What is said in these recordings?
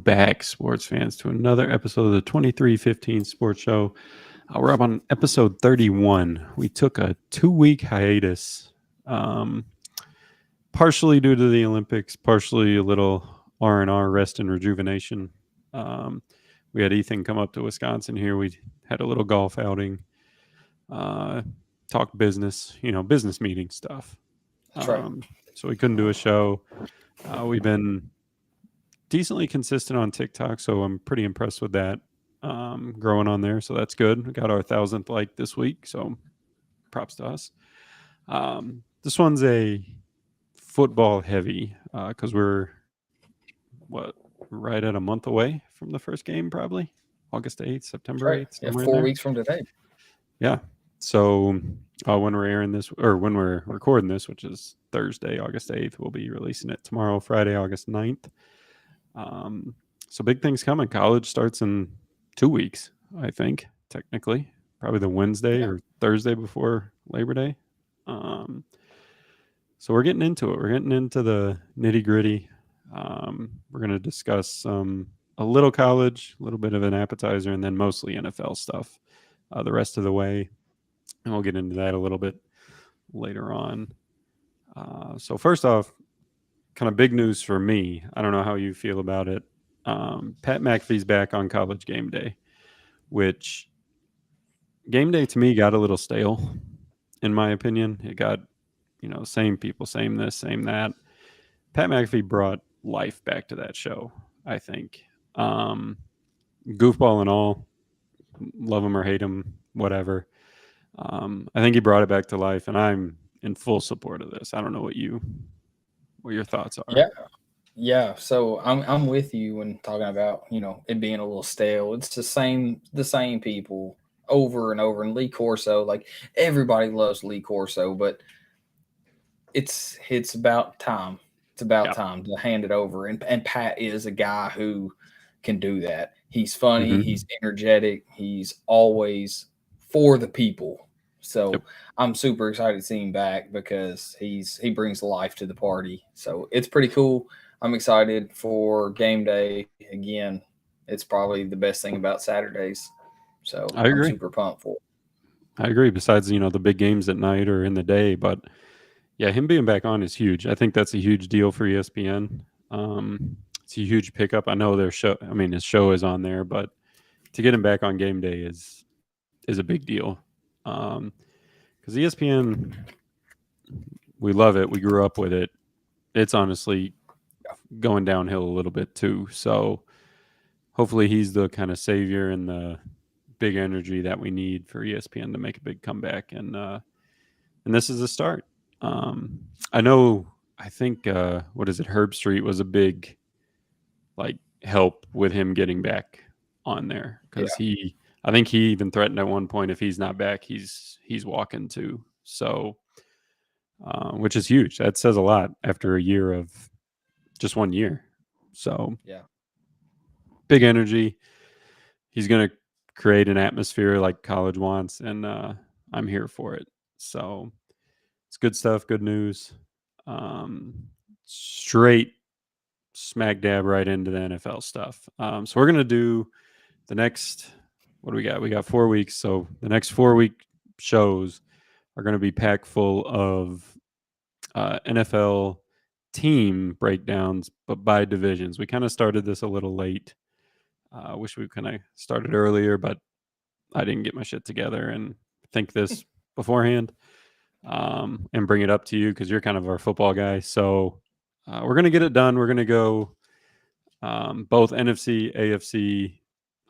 back, sports fans, to another episode of the 2315 Sports Show. We're up on episode 31. We took a 2-week hiatus, partially due to the Olympics, partially a little R&R, rest and rejuvenation. We had Ethan come up to Wisconsin here. We had a little golf outing, talk business, business meeting stuff. That's right. So we couldn't do a show. We've been decently consistent on TikTok, so I'm pretty impressed with that. Growing on there, so that's good. We got our 1,000th like this week, so props to us. This one's a football heavy because we're right at a month away from the first game, probably August 8th, September 8th. Yeah, 4 weeks from today. Yeah. So when we're airing this, or when we're recording this, which is Thursday, August 8th, we'll be releasing it tomorrow, Friday, August 9th. So big things coming. College starts in 2 weeks, I think, technically. Probably the Wednesday or Thursday before Labor Day. So we're getting into it. We're getting into the nitty-gritty. We're going to discuss a little college, a little bit of an appetizer, and then mostly NFL stuff the rest of the way. And we'll get into that a little bit later on. So first off, kind of big news for me. I don't know how you feel about it. Pat McAfee's back on College Gameday, which Gameday to me got a little stale, in my opinion. It got, same people, same this, same that. Pat McAfee brought life back to that show, I think. Goofball and all, love him or hate him, whatever. I think he brought it back to life, and I'm in full support of this. I don't know what your thoughts are. Yeah. So I'm with you when talking about it being a little stale. It's the same people over and over. And Lee Corso, like everybody loves Lee Corso, but it's about time. It's about time to hand it over. And Pat is a guy who can do that. He's funny. He's energetic. He's always for the people. So I'm super excited to see him back because he brings life to the party. So it's pretty cool. I'm excited for game day. Again, it's probably the best thing about Saturdays. So I agree. I'm super pumped for it. I agree. Besides, the big games at night or in the day, but yeah, him being back on is huge. I think that's a huge deal for ESPN. It's a huge pickup. I know his show is on there, but to get him back on game day is a big deal. Because ESPN, we love it. We grew up with it. It's honestly going downhill a little bit too. So hopefully he's the kind of savior and the big energy that we need for ESPN to make a big comeback. And this is a start. I think Herb Street was a big help with him getting back on there because I think he even threatened at one point if he's not back, he's walking too. So, which is huge. That says a lot after a year of just 1 year. So, big energy. He's going to create an atmosphere like college wants, and I'm here for it. So, it's good stuff, good news. Straight smack dab right into the NFL stuff. So, we're going to do the next... What do we got? We got 4 weeks. So the next 4-week shows are going to be packed full of NFL team breakdowns, but by divisions. We kind of started this a little late. Wish we kind of started earlier, but I didn't get my shit together and think this beforehand and bring it up to you because you're kind of our football guy. So we're going to get it done. We're going to go both NFC, AFC,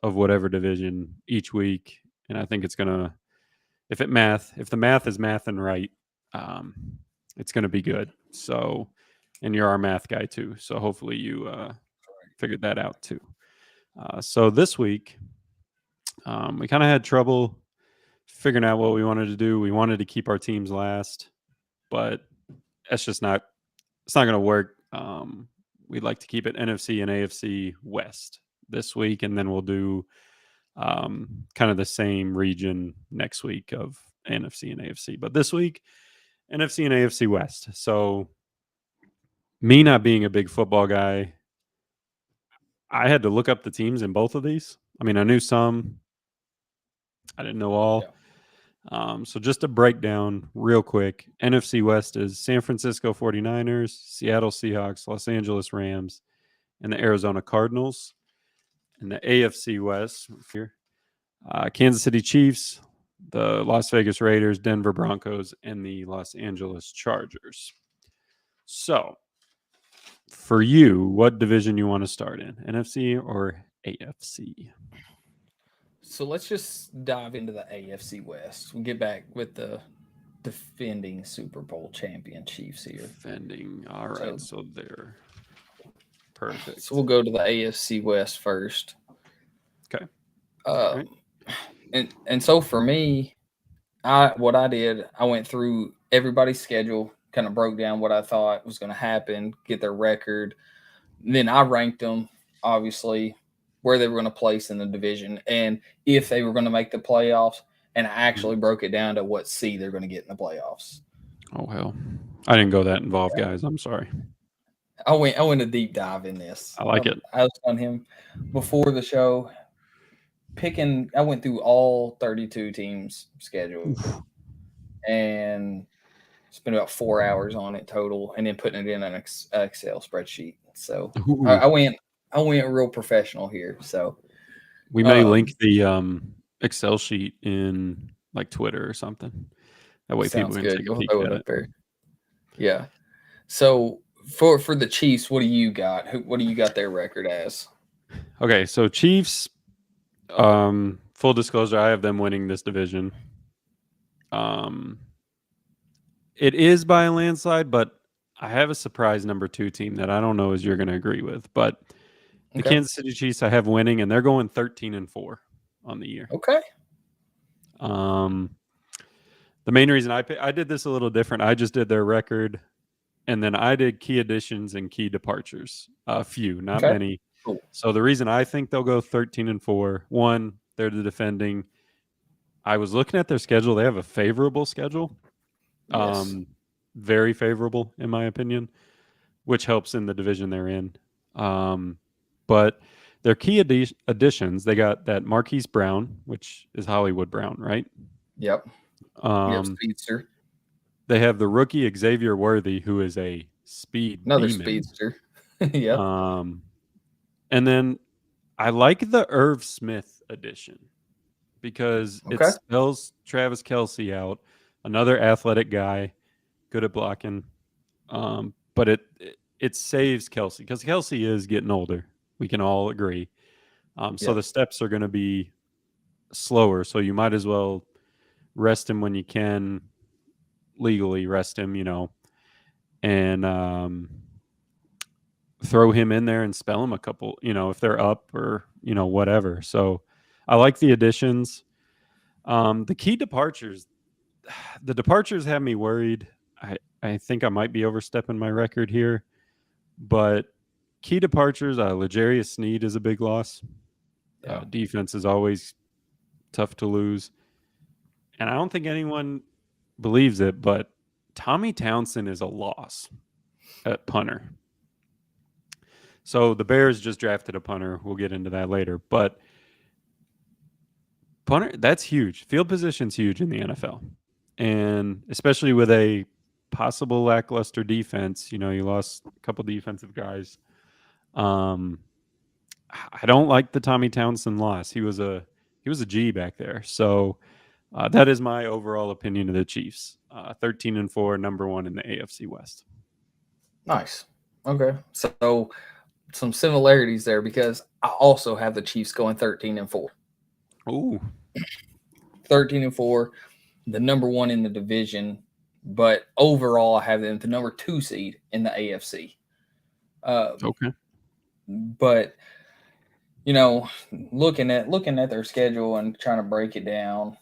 of whatever division each week. And I think it's going to, if the math is mathing right, it's going to be good. So, and you're our math guy too. So hopefully you figured that out too. So this week, we kind of had trouble figuring out what we wanted to do. We wanted to keep our teams last, but it's not going to work. We'd like to keep it NFC and AFC West this week, and then we'll do kind of the same region next week of NFC and AFC. But this week, NFC and AFC West. So me not being a big football guy, I had to look up the teams in both of these. I mean, I knew some, I didn't know Yeah. all. So just to break down real quick, NFC West is San Francisco 49ers, Seattle Seahawks, Los Angeles Rams, and the Arizona Cardinals. And the AFC West here, Kansas City Chiefs, the Las Vegas Raiders, Denver Broncos, and the Los Angeles Chargers. So for you, what division you want to start in, NFC or AFC? So let's just dive into the AFC West. We'll get back with the defending Super Bowl champion Chiefs here. Defending. All right. So they're perfect. So we'll go to the AFC West first. Okay. Right. And so for me, what I did, I went through everybody's schedule, kind of broke down what I thought was going to happen, get their record. Then I ranked them, obviously, where they were going to place in the division and if they were going to make the playoffs. And I actually broke it down to what seed they're going to get in the playoffs. Oh hell, I didn't go that involved, guys. I'm sorry. I went a deep dive in this. I like it. I was on him before the show. I went through all 32 teams' schedule and spent about 4 hours on it total, and then putting it in an Excel spreadsheet. So I went real professional here. So we may link the Excel sheet in like Twitter or something. That way people can take a peek at it. There. Yeah. So for the Chiefs, what do you got? What do you got their record as? Okay, so Chiefs. Full disclosure, I have them winning this division. It is by a landslide, but I have a surprise number 2 team that I don't know as you're going to agree with. But the Kansas City Chiefs I have winning, and they're going 13-4 on the year. Okay. The main reason I did this a little different, I just did their record, and then I did key additions and key departures. A few, not many. Cool. So the reason I think they'll go 13-4, one, they're the defending. I was looking at their schedule. They have a favorable schedule. Yes. Very favorable, in my opinion, which helps in the division they're in. But their key additions, they got that Marquise Brown, which is Hollywood Brown, right? Yep. Speedster. They have the rookie Xavier Worthy, who is a Another demon. speedster. Yep. And then I like the Irv Smith addition because it spells Travis Kelce out, another athletic guy, good at blocking. But it saves Kelce because Kelce is getting older. We can all agree. So the steps are going to be slower. So you might as well rest him when you can, legally rest him, and throw him in there and spell him a couple, if they're up or, whatever. So I like the additions. The key departures, the departures have me worried. I think I might be overstepping my record here, but key departures, L'Jarius Sneed is a big loss. Defense is always tough to lose. And I don't think anyone believes it, but Tommy Townsend is a loss at punter. So the Bears just drafted a punter. We'll get into that later. But punter, that's huge. Field position's huge in the NFL. And especially with a possible lackluster defense, you lost a couple defensive guys. I don't like the Tommy Townsend loss. He was a G back there. So that is my overall opinion of the Chiefs. 13-4, number 1 in the AFC West. Nice. Okay. So some similarities there because I also have the Chiefs going 13-4. Ooh. 13-4, the number 1 in the division, but overall I have them the number 2 seed in the AFC. Okay. But looking at their schedule and trying to break it down,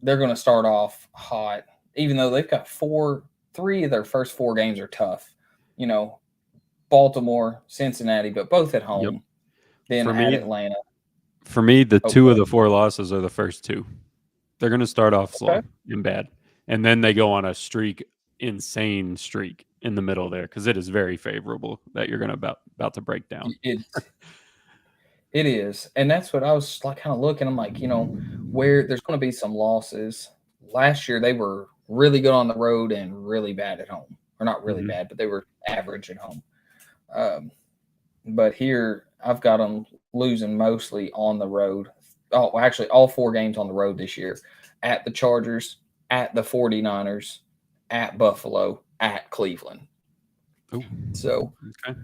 they're going to start off hot, even though they've got 3 of their first 4 games are tough. Baltimore, Cincinnati, but both at home. Yep. Then at Atlanta. For me, the 2 of the 4 losses are the first 2. They're going to start off slow and bad, and then they go on a insane streak in the middle there because it is very favorable that you're going to about to break down. It is, and that's what I was like kind of looking. I'm like, where there's going to be some losses. Last year they were really good on the road and really bad at home, or not really Hmm. bad, but they were average at home. Um, but here I've got them losing mostly on the road. Oh, well, actually, all 4 games on the road this year: at the Chargers, at the 49ers, at Buffalo, at Cleveland. Oh, So okay.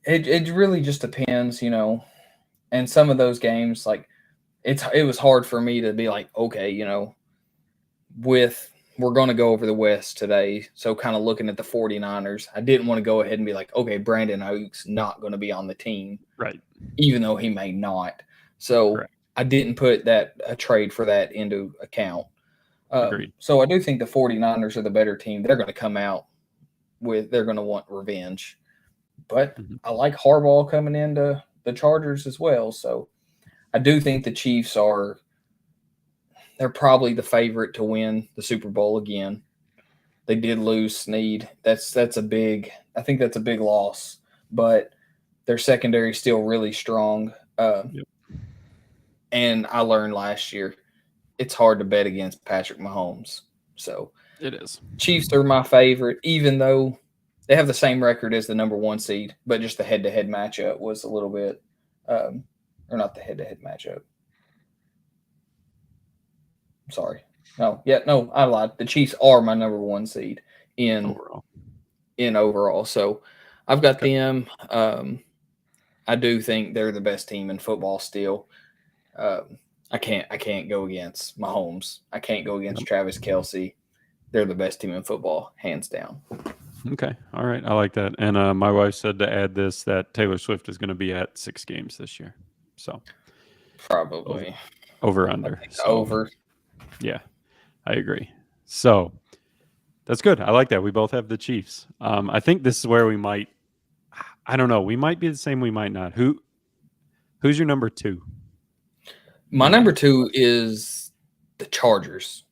it really just depends, And some of those games, like it was hard for me to be like, okay, with we're going to go over the West today. So kind of looking at the 49ers, I didn't want to go ahead and be like, okay, Brandon Oaks not going to be on the team, Right. even though he may not. So Correct. I didn't put that a trade for that into account. Agreed. So I do think the 49ers are the better team. They're going to come out they're going to want revenge. But Hmm. I like Harbaugh coming into the Chargers as well. So I do think the Chiefs they're probably the favorite to win the Super Bowl again. They did lose Snead. That's a big. I think that's a big loss. But their secondary is still really strong. Yep. And I learned last year it's hard to bet against Patrick Mahomes. So It is. Chiefs are my favorite, even though they have the same record as the number 1 seed, but just the head-to-head matchup was a little bit, or not the head-to-head matchup. Sorry. No, I lied. The Chiefs are my number 1 seed in Overall. in overall. So I've got Okay. them. I do think they're the best team in football still. I can't go against Mahomes. I can't go against Nope. Travis Kelsey. They're the best team in football, hands down. Okay. All right. I like that. And my wife said to add this that Taylor Swift is going to be at 6 games this year. So over, Probably. over I under. think So over. yeah, I agree. So that's good. I like that. We both have the Chiefs. I think this is where we might. I don't know. We might be the same. We might not. Who's your number 2? My In the number NFC 2 West? is the Chargers.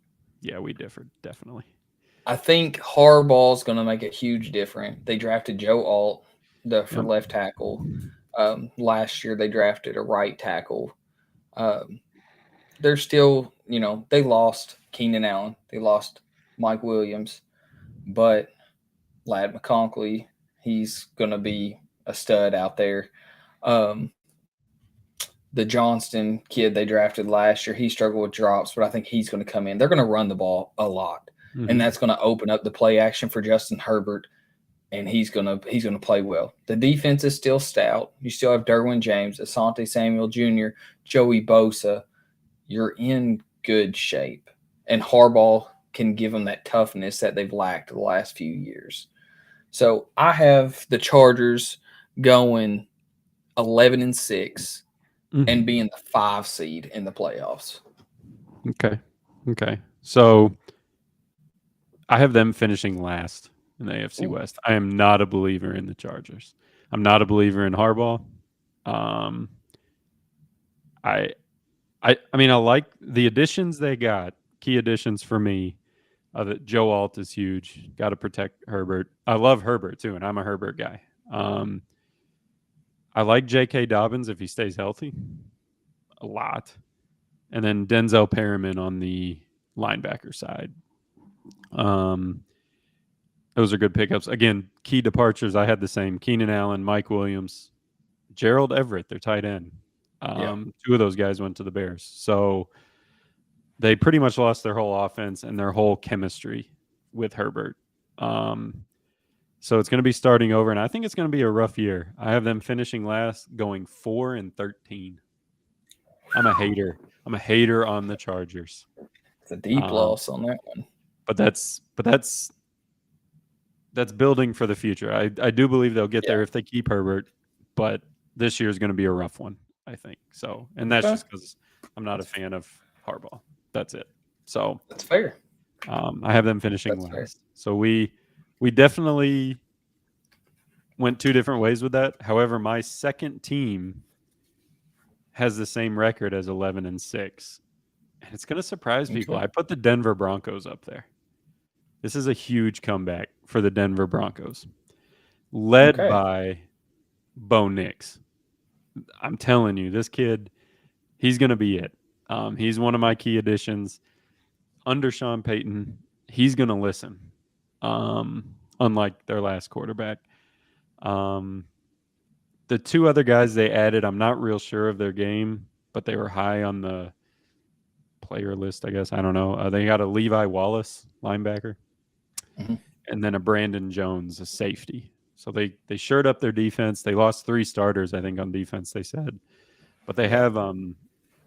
Yeah, we differed definitely. I think Harbaugh's going to make a huge difference. They drafted Joe Alt for Yep. left tackle. Last year they drafted a right tackle. Um, they're still, they lost Keenan Allen. They lost Mike Williams, but Lad McConkey, he's going to be a stud out there. Um, the Johnston kid they drafted last year, he struggled with drops, but I think he's going to come in. They're going to run the ball a lot, and Hmm. that's going to open up the play action for Justin Herbert, and he's gonna play well. The defense is still stout. You still have Derwin James, Asante Samuel Jr., Joey Bosa. You're in good shape, and Harbaugh can give them that toughness that they've lacked the last few years. So I have the Chargers going 11-6 and Hmm. being the 5 seed in the playoffs. Okay. Okay. So I have them finishing last in the AFC Ooh, West. I am not a believer in the Chargers. I'm not a believer in Harbaugh. Um, I, I mean, I like the additions they got. Key additions for me. That Joe Alt is huge. Got to protect Herbert. I love Herbert too, and I'm a Herbert guy. I like J.K. Dobbins if he stays healthy a lot, and then Denzel Perriman on the linebacker side. Um, those are good pickups. Again, key departures. I had the same: Keenan Allen, Mike Williams, Gerald Everett, their tight end. yeah. 2 of those guys went to the Bears, so they pretty much lost their whole offense and their whole chemistry with Herbert. Um, so it's going to be starting over, and I think it's going to be a rough year. I have them finishing last, going 4-13. I'm a hater. I'm a hater on the Chargers. It's a deep Um, loss on that one. but that's building for the future. I do believe they'll get Yeah. there if they keep Herbert, but this year is going to be a rough one, I think. So, and that's Okay. just because I'm not a fan of Harbaugh. That's it. So That's fair. I have them finishing That's fair. last. So we definitely went 2 different ways with that. However, my second team has the same record as 11-6, and it's going to surprise people. Okay. I put the Denver Broncos up there. This is a huge comeback for the Denver Broncos, led Okay. by Bo Nix. I'm telling you, this kid, he's going to be it. He's one of my key additions. Under Sean Payton, he's going to listen, unlike their last quarterback. Um, the two other guys they added, I'm not real sure of their game, but they were high on the player list, I guess. I don't know. They got a Levi Wallace, linebacker, Mhm. and then a Brandon Jones, a safety. So they shored up their defense. They lost 3 starters, I think, on defense, they said. But they Yeah. have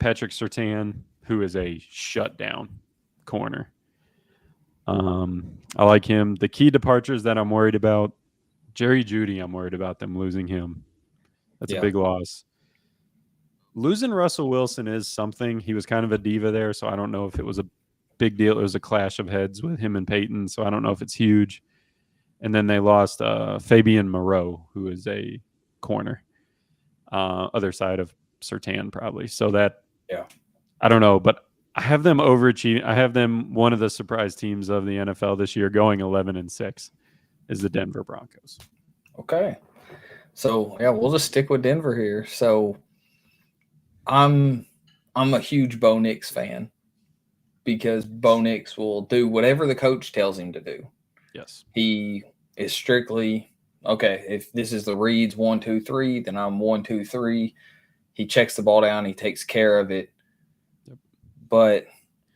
Patrick Surtain, who is a shutdown corner. I like him. The key departures that I'm worried about, Jerry Jeudy, I'm worried about them losing him. That's a Yeah. big loss. Losing Russell Wilson is something. He was kind of a diva there, so I don't know if it was a big deal. It was a clash of heads with him and Peyton, so I don't know if it's huge. And then they lost Fabian Moreau, who is a corner, other side of Surtain probably. So that, Yeah. I don't know, but I have them overachieving. I have them one of the surprise teams of the NFL this year, going 11-6, is the Denver Broncos. Okay. So yeah, we'll just stick with Denver here. So I'm a huge Bo Nix fan because Bo Nix will do whatever the coach tells him to do. Yes. He is strictly okay. If this is the reads 1, 2, 3, then I'm 1, 2, 3. He checks the ball down. He takes care of it. Yep. But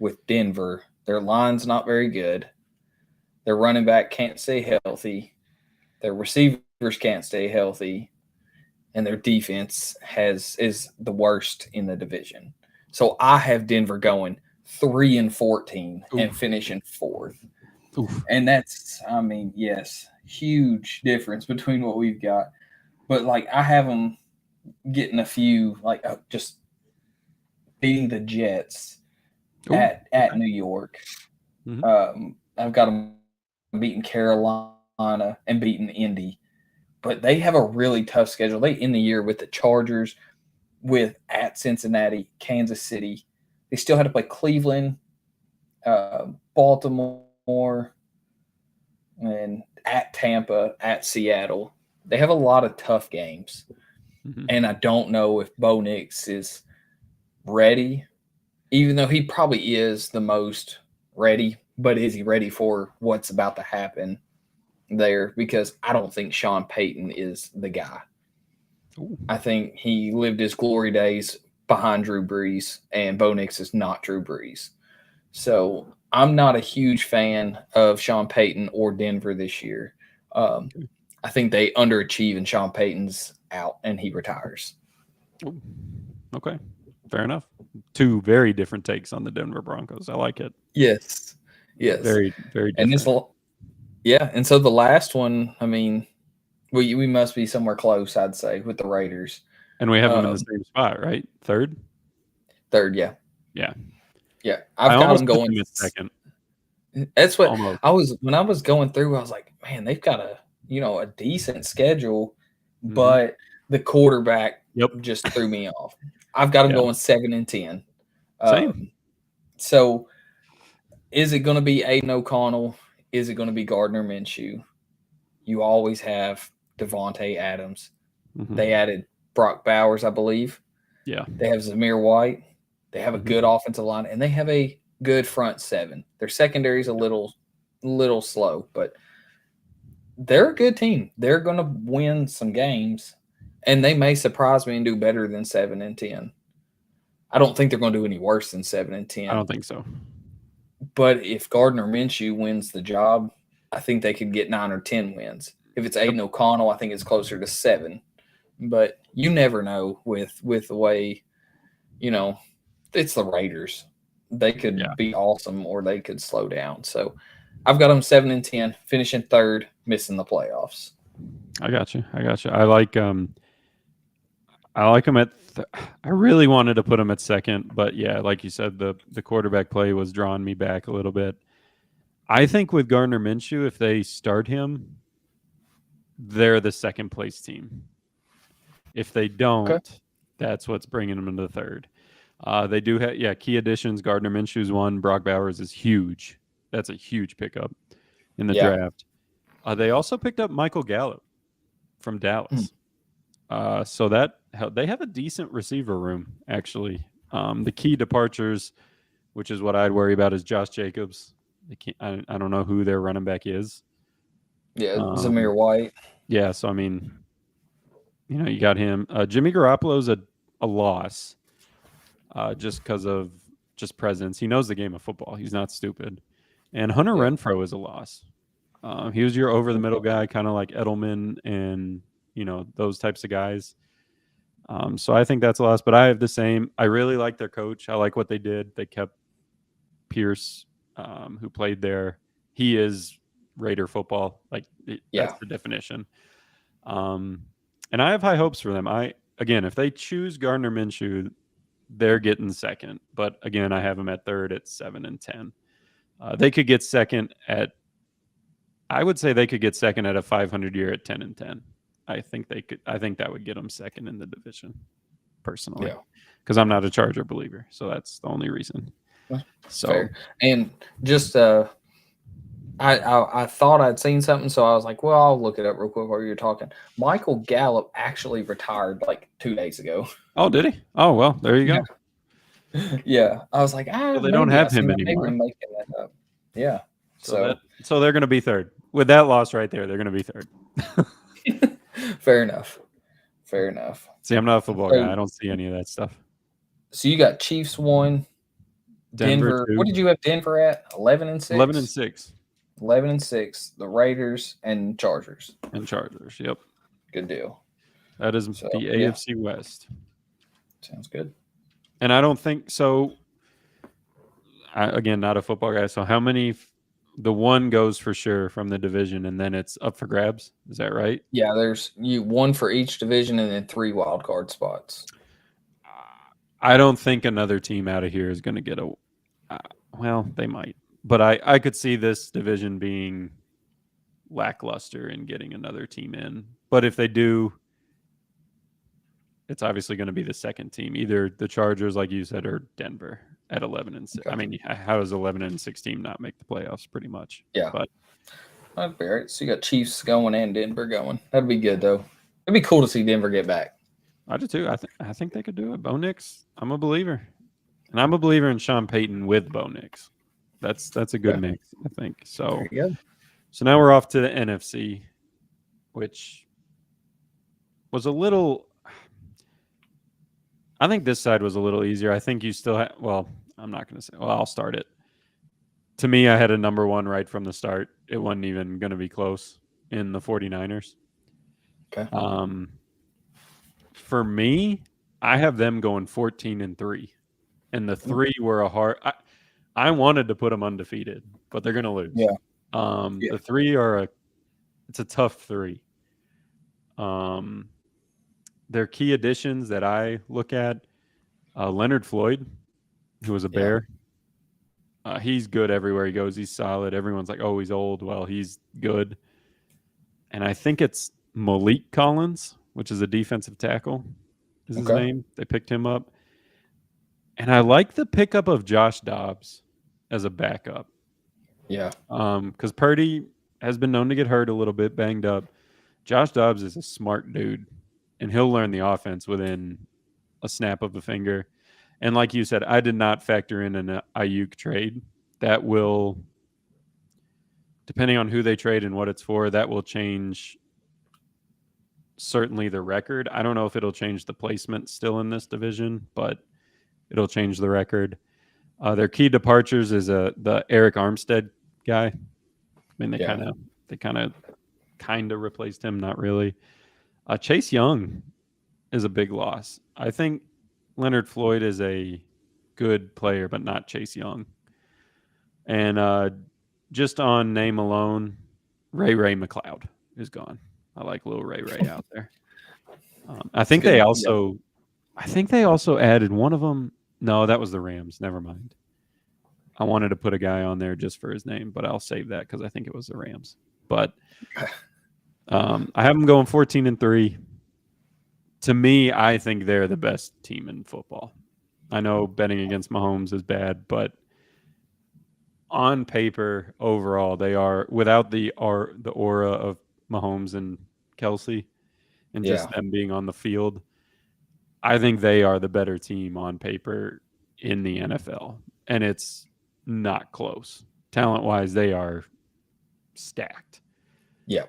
with Denver, their line's not very good. Their running back can't stay healthy. Their receivers can't stay healthy, and their defense is the worst in the division. So I have Denver going 3-14 and finishing 4th. Oof. And that's, I mean, yes, huge difference between what we've got. But like I have them getting a few, like just beating the Jets Ooh, at okay. New York. Mhm. I've got them beating Carolina and beating Indy. But they have a really tough schedule. They end the year with the Chargers, with at Cincinnati, Kansas City. They still had to play Cleveland, Baltimore, and at Tampa, at Seattle. They have a lot of tough games. Mhm. And I don't know if Bo Nix is ready, even though he probably is the most ready. But is he ready for what's about to happen there? Because I don't think Sean Payton is the guy. Ooh. I think he lived his glory days behind Drew Brees, and Bo Nix is not Drew Brees. So I'm not a huge fan of Sean Payton or Denver this year. Okay. I think they underachieve, and Sean Payton's out, and he retires. Ooh. Okay. Fair enough. 2 very different takes on the Denver Broncos. I like it. Yes, yes, Very, very and different. yeah, and so the last one, I mean, we must be somewhere close, I'd say, with the Raiders. And we have them in the Um, same spot, right? Third? Third, yeah, Yeah. yeah, I I've got them almost put going. them at second. That's what Almost. I was when I was going through. I was like, man, they've got a decent schedule, Mhm. but the quarterback Yep. just threw me off. I've got them Yeah. going 7-10. Same. So is it going to be Aiden O'Connell? Is it going to be Gardner Minshew? You always have Devontae Adams. They Mhm. added Brock Bowers, I believe. Yeah. They have Zamir White. They have a Mhm. good offensive line, and they have a good front seven. Their secondary is a little slow, but they're a good team. They're going to win some games, and they may surprise me and do better than 7-10. I don't think they're going to do any worse than seven and I ten. don't think so. But if Gardner Minshew wins the job, I think they could get 9 or 10 wins. If it's Yep. Aiden O'Connell, I think it's closer to 7. But you never know with the way it's the Raiders. They Yeah. could be awesome or they could slow down. So I've got them 7-10, finishing third, missing the playoffs. I got you. I got you. I like them at I really wanted to put them at second, but yeah, like you said, the quarterback play was drawing me back a little bit. I think with Gardner Minshew, if they start him, they're the second place team. If they Okay. don't, that's what's bringing them into the third. They do have key additions. Gardner Minshew's one. Brock Bowers is huge. That's a huge pickup in the Yeah. draft. They also picked up Michael Gallup from Mm. Dallas. So that they have a decent receiver room actually. The key departures, which is what I'd worry about, is Josh Jacobs. I don't know who their running back is. Yeah, Um, Zamir White. yeah, so I mean, you got him. Jimmy Garoppolo's a loss, just because of just presence. He knows the game of football. He's not stupid. And Hunter Yeah. Renfro is a loss. He was your over the middle guy, kind of like Edelman and those types of guys. So I think that's a loss. But I have the same. I really like their coach. I like what they did. They kept Pierce, who played there. He is Raider football. Like Yeah. that's the definition. And I have high hopes for them. Again, if they choose Gardner Minshew, they're getting second. But again, I have them at third at 7-10. They could get second at. I would say they could get second at a 500 year at 10-10. I think they could. I think that would get them second in the division, personally, Yeah. because I'm not a Charger believer. So that's the only reason. So Fair. And just I thought I'd seen something, so I was like, well, I'll look it up real quick while you're talking. Michael Gallup actually retired like 2 days ago. oh, did he? Oh well, there you go. Yeah, I was like, Well, they don't have him maybe anymore. I'm making that up. Yeah. So they're going to be third. With that loss right there, they're going to be third. Fair enough. Fair enough. See, I'm not a football guy. I don't see any of that stuff. So you got Chiefs 1, Denver. two. What did you have Denver at? 11-6. 11-6. 11-6. The Raiders and Chargers. And Chargers. Yep. Good deal. That is the AFC West. Sounds good. And I don't think so. Again, not a football guy. So how many? The one goes for sure from the division, and then it's up for grabs. Is that right? Yeah, there's one for each division and then 3 wild card spots. I don't think another team out of here is going to get a. Well, they might, but I could see this division being lackluster and getting another team in. But if they do, it's obviously going to be the second team, either the Chargers, like you said, or Denver at 11-6. Okay. I mean, how does 11-6 team not make the playoffs? Pretty much. Yeah, but that'd be right. So you got Chiefs going and Denver going. That'd be good though. It'd be cool to see Denver get back. I do too. I think they could do it. Bo Nix, I'm a believer, and I'm a believer in Sean Payton with Bo Nix. That's a good mix, I think. So there you go. So now we're off to the NFC, which was a little. I think this side was a little easier. I think you still have. Well, I'm not going to say. Well, I'll start it. To me, I had a number one right from the start. It wasn't even going to be close in the 49ers. Okay. For me, I have them going 14-3, and the 3 were a hard. I wanted to put them undefeated, but they're going to lose. Yeah. The 3 are it's a tough 3. Their key additions that I look at, Leonard Floyd, who was a Bear. He's good everywhere he goes. He's solid. Everyone's like, oh, he's old. Well, he's good. And I think it's Malik Collins, which is a defensive tackle, is his name. They picked him up. And I like the pickup of Josh Dobbs as a backup. Yeah. Because Purdy has been known to get hurt a little bit, banged up. Josh Dobbs is a smart dude, and he'll learn the offense within a snap of a finger. And like you said, I did not factor in an Ayuk trade. That will, depending on who they trade and what it's for, that will change certainly the record. I don't know if it'll change the placement still in this division, but it'll change the record. Their key departures is the Eric Armstead guy. I mean, they kind of replaced him, not really. Chase Young is a big loss. I think Leonard Floyd is a good player, but not Chase Young. And just on name alone, Ray McLeod is gone. I like little Ray out there. I think they also added one of them. No, that was the Rams. Never mind. I wanted to put a guy on there just for his name, but I'll save that because I think it was the Rams. But I have them going 14-3. To me, I think they're the best team in football. I know betting against Mahomes is bad, but on paper, overall, they are, without the aura of Mahomes and Kelsey and just them being on the field, I think they are the better team on paper in the NFL, and it's not close. Talent-wise, they are stacked. Yeah.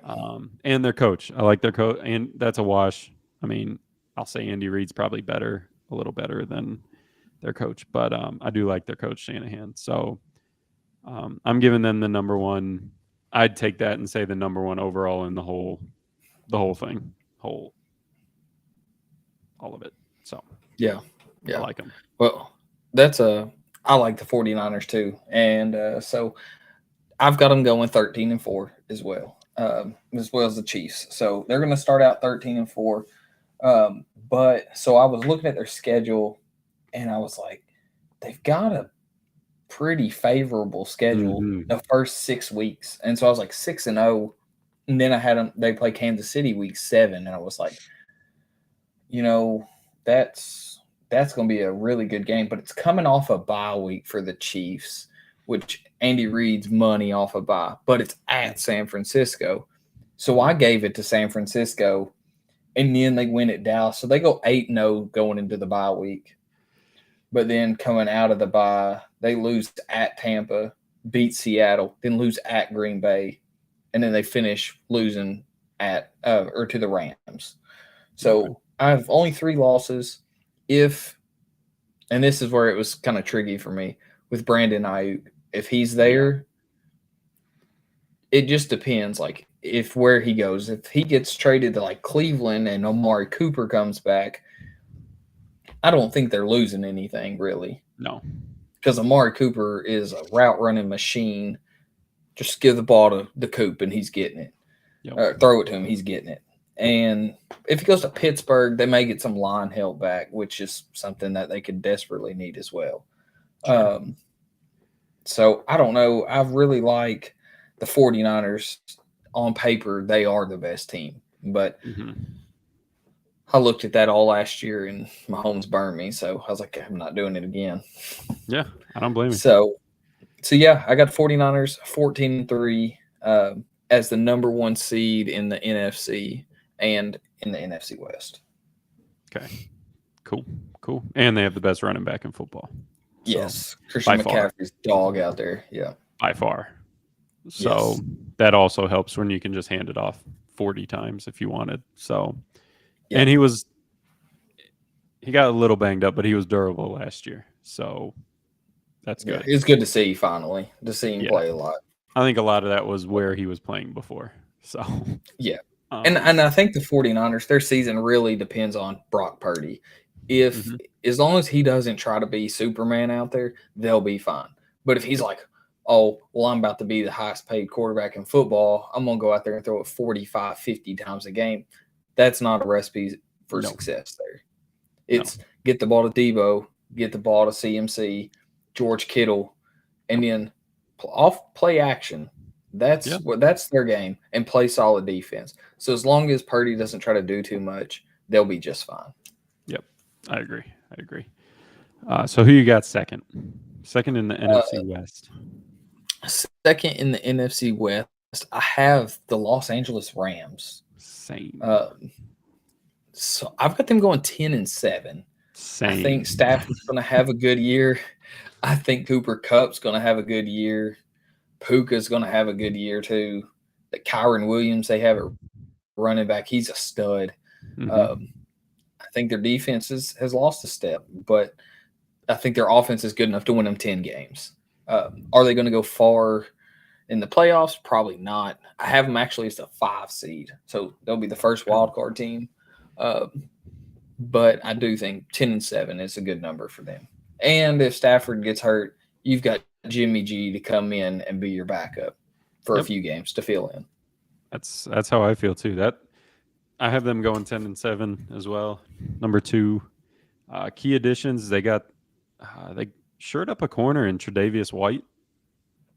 And their coach, I like their coach, and that's a wash. I mean, I'll say Andy Reid's probably a little better than their coach, but I do like their coach Shanahan. So I'm giving them the number one. I'd take that and say the number one overall in the whole thing, all of it. So Yeah. I Yeah. like them. Well, I like the 49ers too. And so I've got them going 13-4 as well as the Chiefs. So they're going to start out 13-4. But so I was looking at their schedule and I was like, they've got a pretty favorable schedule the first 6 weeks. And so I was like 6-0. And then I had them, they play Kansas City week 7. And I was like, that's going to be a really good game, but it's coming off a bye week for the Chiefs, which Andy Reid's money off a bye, but it's at San Francisco. So I gave it to San Francisco, and then they win at Dallas. So they go 8-0 going into the bye week. But then coming out of the bye, they lose at Tampa, beat Seattle, then lose at Green Bay, and then they finish losing at or to the Rams. So I have only 3 losses. And this is where it was kind of tricky for me with Brandon Ayuk. If he's there, it just depends. Like if where he goes, if he gets traded to like Cleveland and Amari Cooper comes back, I don't think they're losing anything really. No, because Amari Cooper is a route running machine. Just give the ball to the Coop and he's getting it. Yep. Throw it to him, he's getting it. And if he goes to Pittsburgh, they may get some line help back, which is something that they could desperately need as well. Sure. So I don't know. I really like the 49ers. On paper, they are the best team. But I looked at that all last year and Mahomes burned me. So I was like, I'm not doing it again. Yeah, I don't blame you. So yeah, I got 49ers 14-3 as the number 1 seed in the NFC and in the NFC West. Okay. Cool. And they have the best running back in football. So, yes. Christian McCaffrey's dog out there. Yeah. By far. So that also helps when you can just hand it off 40 times if you wanted. So, and he got a little banged up, but he was durable last year. So that's good. It's good to see finally, to see him play a lot. I think a lot of that was where he was playing before. So, yeah. And I think the 49ers, their season really depends on Brock Purdy. As long as he doesn't try to be Superman out there, they'll be fine. But if he's like, oh, well, I'm about to be the highest paid quarterback in football, I'm going to go out there and throw it 45, 50 times a game, that's not a recipe for success there. It's get the ball to Debo, get the ball to CMC, George Kittle, and then off play action. That's their game, and play solid defense. So as long as Purdy doesn't try to do too much, they'll be just fine. Yep, I agree. So who you got second? Second in the NFC West. Second in the NFC West, I have the Los Angeles Rams. Same. So I've got them going 10-7. Same. I think Stafford's going to have a good year. I think Cooper Kupp's going to have a good year. Puka's going to have a good year too. The Kyron Williams, they have a running back. He's a stud. I think their defense has lost a step, but I think their offense is good enough to win them 10 games. Are they going to go far in the playoffs? Probably not. I have them actually as a 5 seed, so they'll be the first wild card team. But I do think 10-7 is a good number for them. And if Stafford gets hurt, you've got Jimmy G to come in and be your backup for a few games to fill in. That's how I feel too. That I have them going 10-7 as well. Number 2, key additions. They got they shored up a corner in Tre'Davious White,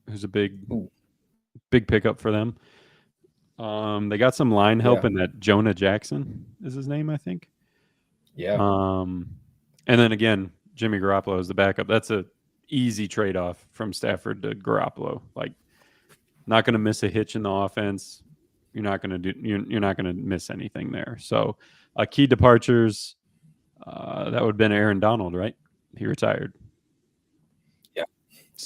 who's a big pickup for them. They got some line help in that Jonah Jackson is his name, I think. Yeah. And then again, Jimmy Garoppolo is the backup. That's a easy trade-off from Stafford to Garoppolo. Like, not going to miss a hitch in the offense. You're not going to miss anything there. So, key departures. That would have been Aaron Donald, right? He retired. Yeah.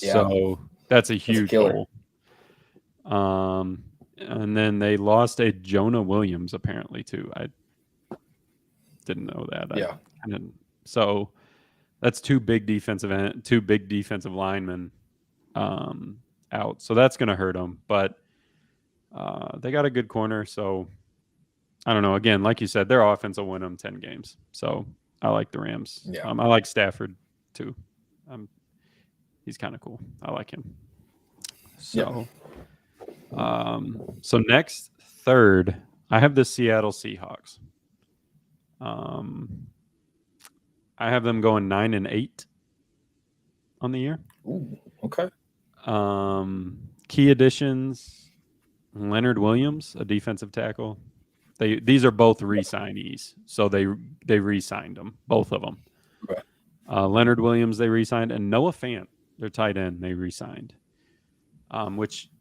Yeah. So that's a That's a huge killer. hole. And then they lost a Jonah Williams apparently too. I didn't know that. I Yeah. kind of so that's two big defensive linemen out. So that's going to hurt them. But they got a good corner. So I don't know. Again, like you said, their offense will win them 10 games. So I like the Rams. Yeah. I like Stafford too. Um, he's kind of cool. I like him. Yeah. So next, third, I have the Seattle Seahawks. I have them going 9-8 on the year. Ooh, okay. Key additions: Leonard Williams, a defensive tackle. These are both re-signees, so they re-signed them, both of them. Okay. Leonard Williams they re-signed, and Noah Fant, their tight end, they re-signed. Which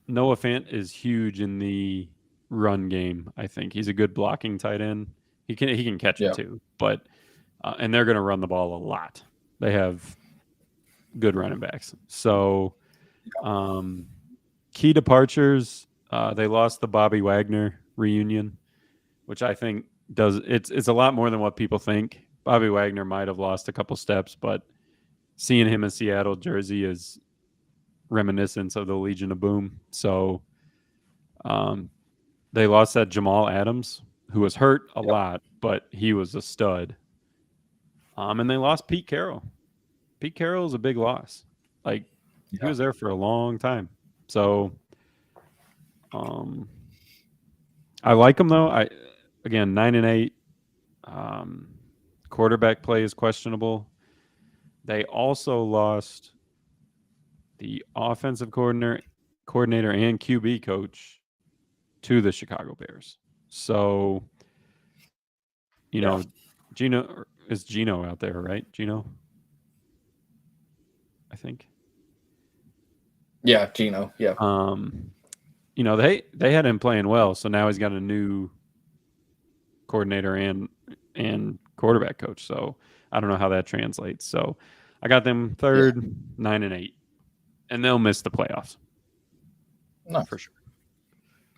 Noah Fant is huge in the run game. I think he's a good blocking tight end. He can catch it too, but and they're going to run the ball a lot. They have good running backs. So, key departures. They lost the Bobby Wagner reunion, which I think it's a lot more than what people think. Bobby Wagner might have lost a couple steps, but seeing him in Seattle jersey is reminiscent of the Legion of Boom. So, they lost that Jamal Adams, who was hurt a lot, but he was a stud. And they lost Pete Carroll. Pete Carroll is a big loss. Like he was there for a long time. So I like him though. 9-8. Quarterback play is questionable. They also lost the offensive coordinator and QB coach to the Chicago Bears. So, Gino is Gino out there, right? Gino, I think. Yeah, Gino. Yeah. They had him playing well, so now he's got a new coordinator and quarterback coach. So I don't know how that translates. So I got them third, 9-8, and they'll miss the playoffs. No, for sure.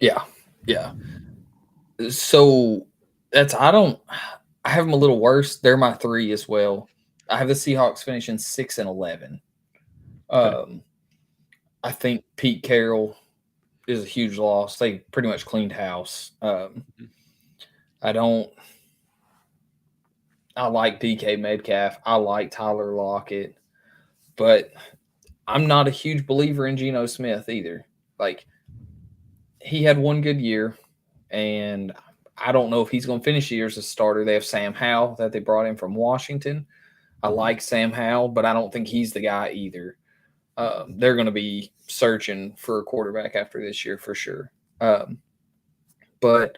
Yeah, yeah. So I have them a little worse. They're my 3 as well. I have the Seahawks finishing 6-11. Okay. I think Pete Carroll is a huge loss. They pretty much cleaned house. I like DK Metcalf. I like Tyler Lockett, but I'm not a huge believer in Geno Smith either. Like, he had one good year, and I don't know if he's going to finish the year as a starter. They have Sam Howell that they brought in from Washington. I like Sam Howell, but I don't think he's the guy either. They're going to be searching for a quarterback after this year for sure. But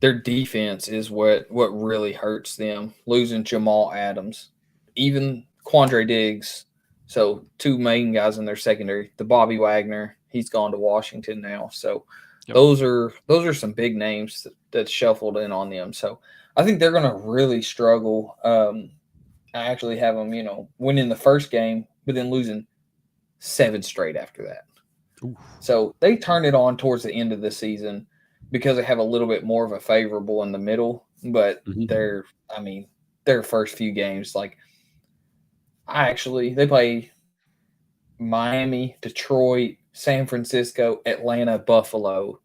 their defense is what really hurts them. Losing Jamal Adams, even Quandre Diggs. So 2 main guys in their secondary. The Bobby Wagner, he's gone to Washington now. So those are some big names that shuffled in on them. So I think they're going to really struggle. I actually have them, winning the first game, but then losing 7 straight after that. Oof. So they turn it on towards the end of the season because they have a little bit more of a favorable in the middle. But their first few games, they play Miami, Detroit, San Francisco, Atlanta, Buffalo,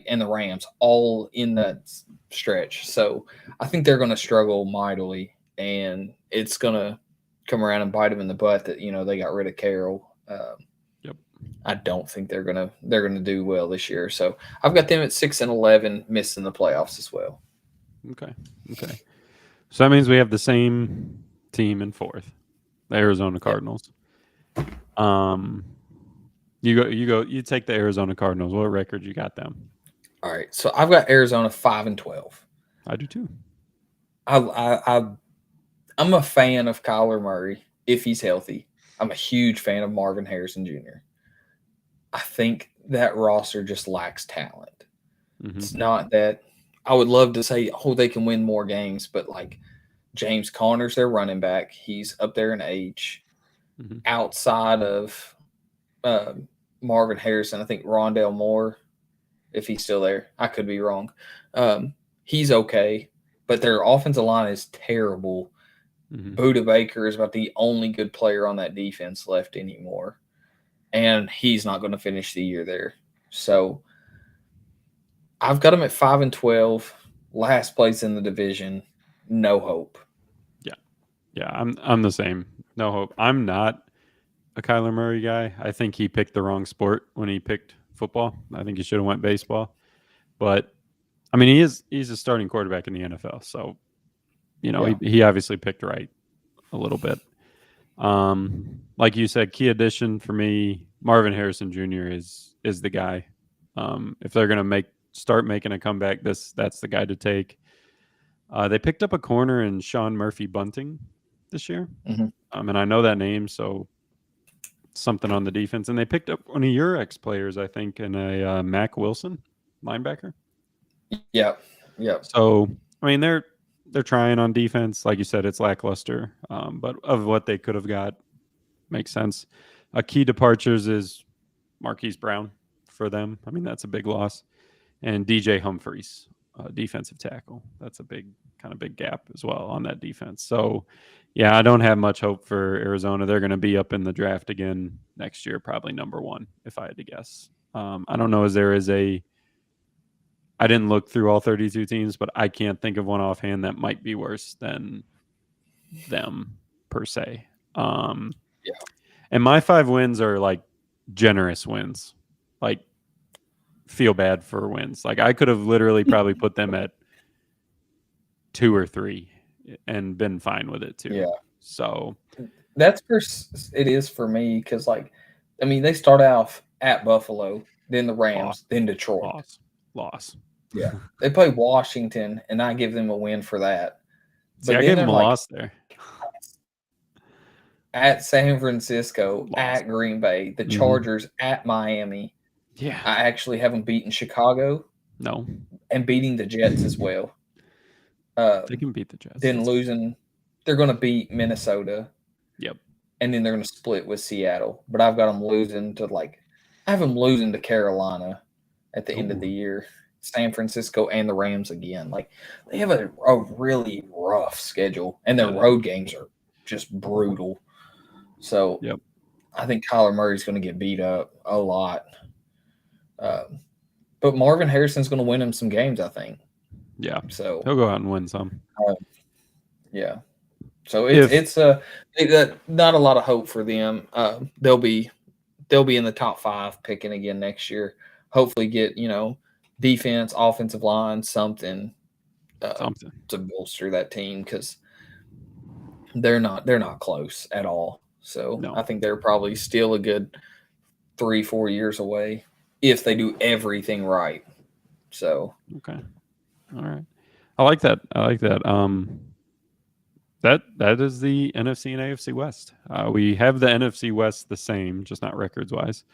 and the Rams, all in that stretch. So I think they're going to struggle mightily, and it's going to come around and bite them in the butt that they got rid of Carroll. I don't think they're gonna do well this year. So I've got them at 6-11, missing the playoffs as well. Okay. So that means we have the same team in fourth, the Arizona Cardinals. You take the Arizona Cardinals. What record you got them? All right, so I've got Arizona 5-12. I do too. I'm a fan of Kyler Murray if he's healthy. I'm a huge fan of Marvin Harrison Jr. I think that roster just lacks talent. It's not that I would love to say, they can win more games, but James Conner's their running back. He's up there in age. Mhm. Outside of Marvin Harrison, I think Rondale Moore, if he's still there, I could be wrong. He's okay, but their offensive line is terrible. Buda Baker is about the only good player on that defense left anymore, and he's not going to finish the year there. So I've got him at 5-12, last place in the division. No hope. Yeah, I'm the same. No hope. I'm not a Kyler Murray guy. I think he picked the wrong sport when he picked football. I think he should have went baseball. But I mean, he's a starting quarterback in the NFL, so he obviously picked right a little bit. Like you said, key addition for me, Marvin Harrison Jr. is the guy. If they're gonna start making a comeback, that's the guy to take. They picked up a corner in Sean Murphy Bunting this year, and I know that name, so something on the defense. And they picked up one of your ex-players, I think, in a Mac Wilson linebacker. Yeah. So I mean, they're trying on defense. Like you said, it's lackluster, but of what they could have got, makes sense. Key departures is Marquise Brown for them. I mean, that's a big loss. And DJ Humphries, defensive tackle. That's a big gap as well on that defense. So, yeah, I don't have much hope for Arizona. They're going to be up in the draft again next year, probably number 1, if I had to guess. I don't know I didn't look through all 32 teams, but I can't think of one offhand that might be worse than them per se. And my 5 wins are like generous wins, like feel bad for wins. Like I could have literally probably put them at 2 or 3 and been fine with it too. Yeah. So that's it is for me because, like, I mean, they start off at Buffalo, then the Rams, then Detroit. Loss. Yeah. They play Washington, and I give them a win for that. See, I gave them a loss there. At San Francisco, at Green Bay, the Chargers at Miami. Yeah. I actually have them beating Chicago. No. And beating the Jets as well. They can beat the Jets. Then losing, they're going to beat Minnesota. Yep. And then they're going to split with Seattle. But I've got them losing to Carolina at the end of the year. San Francisco and the Rams again. Like, they have a really rough schedule, and their road games are just brutal. So I think Kyler Murray's going to get beat up a lot. But Marvin Harrison's going to win him some games, I think. Yeah. So he'll go out and win some. Yeah. So it's not a lot of hope for them. They'll be in the top 5 picking again next year. Hopefully get, defense, offensive line, something to bolster that team, because they're not close at all. So I think they're probably still a good 3-4 years away if they do everything right. So okay, all right, I like that. That is the NFC and AFC West. We have the NFC West the same, just not records wise.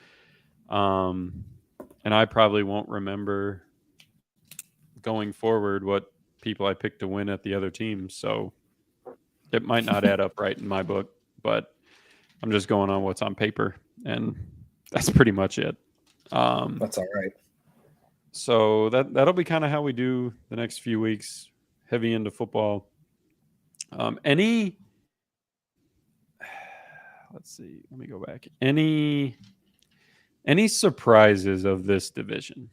And I probably won't remember going forward what people I picked to win at the other teams. So it might not add up right in my book, but I'm just going on what's on paper, and that's pretty much it. That's all right. So that'll be kind of how we do the next few weeks, heavy into football. Let's see, let me go back. Any surprises of this division?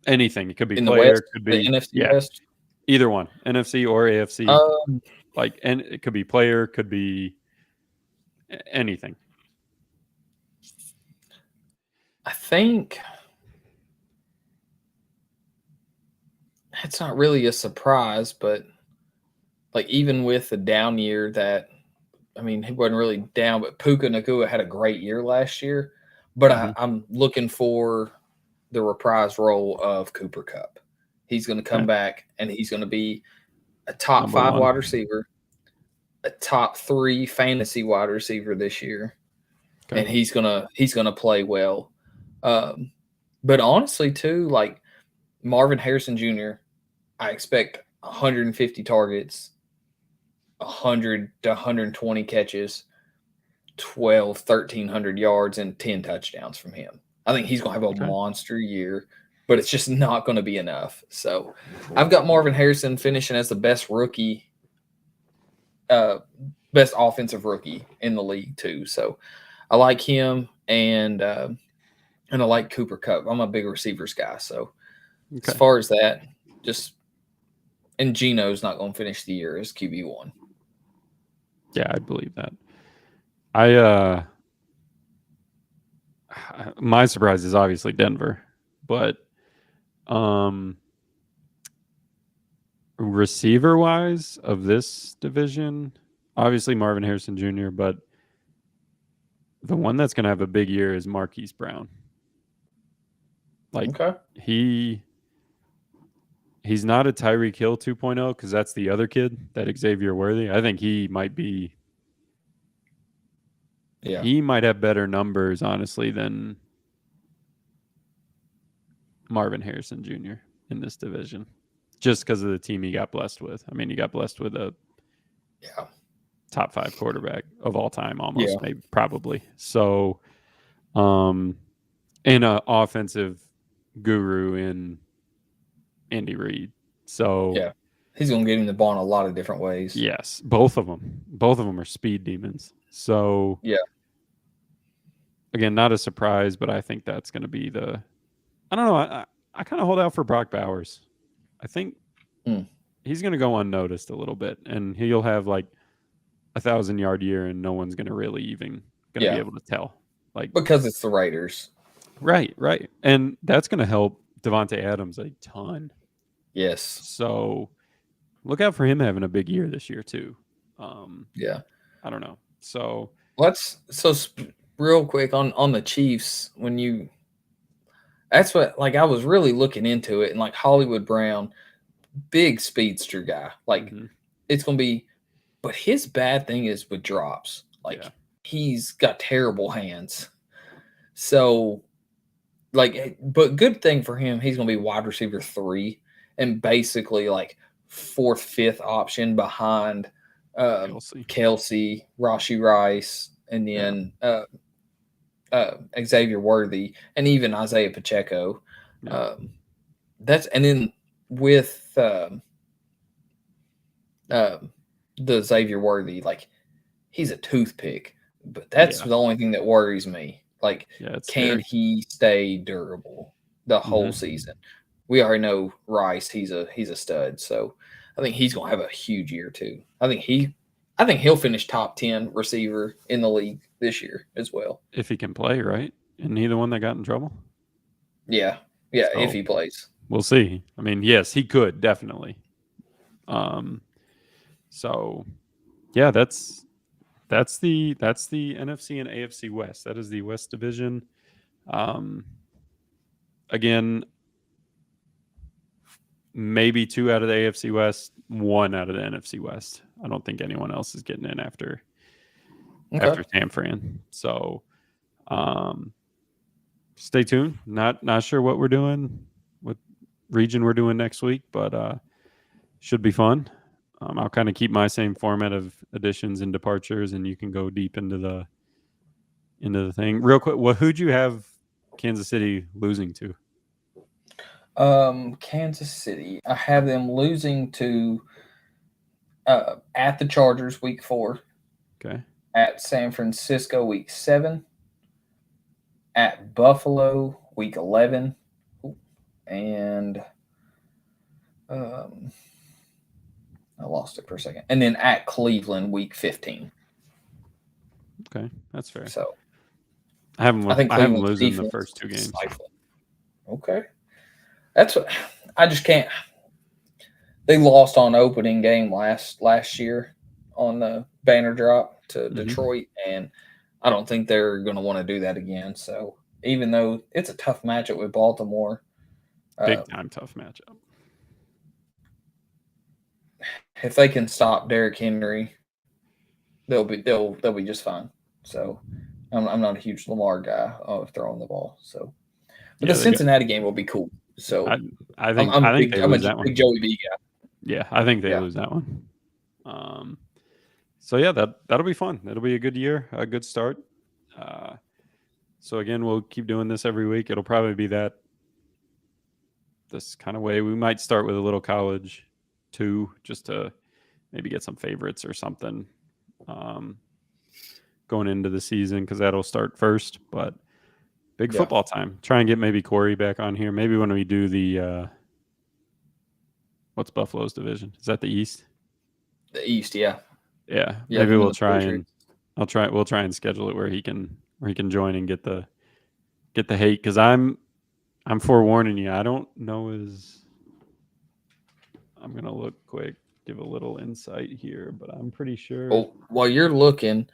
Anything. It could be in player, the West, could be the NFC West. Either one, NFC or AFC. And it could be player, could be anything. I think it's not really a surprise, but like even with the down year he wasn't really down, but Puka Nacua had a great year last year. But I'm looking for the reprised role of Cooper Kupp. He's going to come back, and he's going to be a top 5 wide receiver, a top 3 fantasy wide receiver this year, and he's gonna play well. But honestly, too, like Marvin Harrison Jr., I expect 150 targets, 100 to 120 catches, 1,300 yards, and 10 touchdowns from him. I think he's going to have a Okay. monster year, but it's just not going to be enough. So I've got Marvin Harrison finishing as the best rookie, best offensive rookie in the league too. So I like him, and I like Cooper Kupp. I'm a big receivers guy. So as far as that, and Geno's not going to finish the year as QB1. Yeah, I believe that. My surprise is obviously Denver, but receiver wise of this division, obviously Marvin Harrison Jr., but the one that's going to have a big year is Marquise Brown. Like he's not a Tyreek Hill 2.0 because that's the other kid, that Xavier Worthy. I think he might be. Yeah, he might have better numbers, honestly, than Marvin Harrison Jr. in this division, just because of the team he got blessed with. I mean, he got blessed with a top 5 quarterback of all time, almost, maybe, probably. So, and an offensive guru in Andy Reid. So yeah, he's going to get him the ball in a lot of different ways. Yes, both of them are speed demons. So yeah, again, not a surprise, but I think that's going to be the. I don't know. I kind of hold out for Brock Bowers. I think he's going to go unnoticed a little bit, and he'll have like 1,000-yard year, and no one's going to really even be able to tell. Like, because it's the Raiders. Right. And that's going to help Devontae Adams a ton. Yes. So look out for him having a big year this year too. I don't know. So real quick on the Chiefs, that's what, like, I was really looking into it, and like Hollywood Brown, big speedster guy. Like it's going to be, but his bad thing is with drops. Like he's got terrible hands. So like, but good thing for him, he's going to be wide receiver 3 and basically like 4th, 5th option behind Kelsey, Rashee Rice, and then Xavier Worthy, and even Isaiah Pacheco. And then with the Xavier Worthy, like he's a toothpick, but that's the only thing that worries me. Like, can he stay durable the whole season? We already know Rice; he's a stud. So I think he's going to have a huge year too. I think he'll finish top 10 receiver in the league this year as well. If he can play, right? Isn't he the one that got in trouble? Yeah. So, if he plays. We'll see. I mean, yes, he could, definitely. So yeah, that's the NFC and AFC West. That is the West Division. Again, maybe 2 out of the AFC West, 1 out of the NFC West. I don't think anyone else is getting in after San Fran. So stay tuned. Not sure what we're doing, what region we're doing next week, but should be fun. I'll kind of keep my same format of additions and departures, and you can go deep into the thing. Real quick, who'd you have Kansas City losing to? Kansas City, I have them losing to at the Chargers week 4. Okay. At San Francisco week 7. At Buffalo week 11. And I lost it for a second. And then at Cleveland week 15. Okay, that's fair. So I have them losing the first 2 games. Okay. That's what I just can't. They lost on opening game last year on the banner drop to Detroit, and I don't think they're going to want to do that again. So even though it's a tough matchup with Baltimore, big time tough matchup. If they can stop Derrick Henry, they'll be just fine. So I'm not a huge Lamar guy of throwing the ball. So, but the Cincinnati game will be cool. So I think they lose that one. Big Joey B guy. Yeah, I think they Yeah. lose that one. So yeah, that'll be fun. It'll be a good year, a good start. Uh, so again, we'll keep doing this every week. It'll probably be this kind of way. We might start with a little college too, just to maybe get some favorites or something um, going into the season because that'll start first. But big Yeah. football time. Try and get maybe Corey back on here. Maybe when we do the what's Buffalo's division? Is that the East? The East, yeah. Yeah, Yeah, maybe them and we'll the try and Patriots. we'll try and schedule it where he can join and get the hate because I'm forewarning you. I don't know his. I'm gonna look quick, give a little insight here, but I'm pretty sure. Well, while you're looking,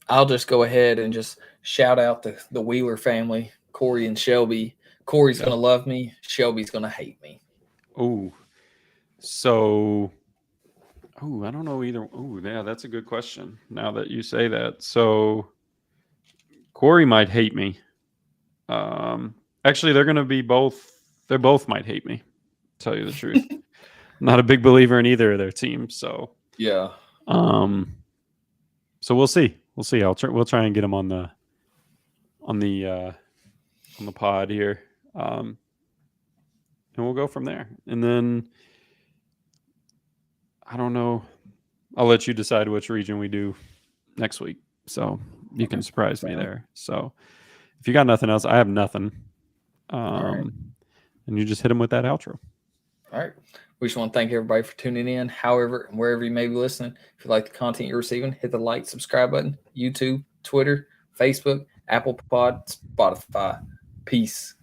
I'll just go ahead and just shout out the Wheeler family, Corey and Shelby. Corey's Yeah. gonna love me. Shelby's gonna hate me. Oh, so. Oh, I don't know either. Oh, yeah, that's a good question. Now that you say that, so Corey might hate me. Actually, they're gonna be both. They both might hate me. To tell you the truth, not a big believer in either of their teams. So, Yeah. um, so we'll see. We'll see. We'll try and get them on the on the uh, on the pod here, and we'll go from there. And then I don't know. I'll let you decide which region we do next week. So you can surprise me there. So if you got nothing else, I have nothing. All right. And you just hit them with that outro. All right. We just want to thank everybody for tuning in. However, and wherever you may be listening, if you like the content you're receiving, hit the like, subscribe button, YouTube, Twitter, Facebook, Apple Pod, Spotify. Peace.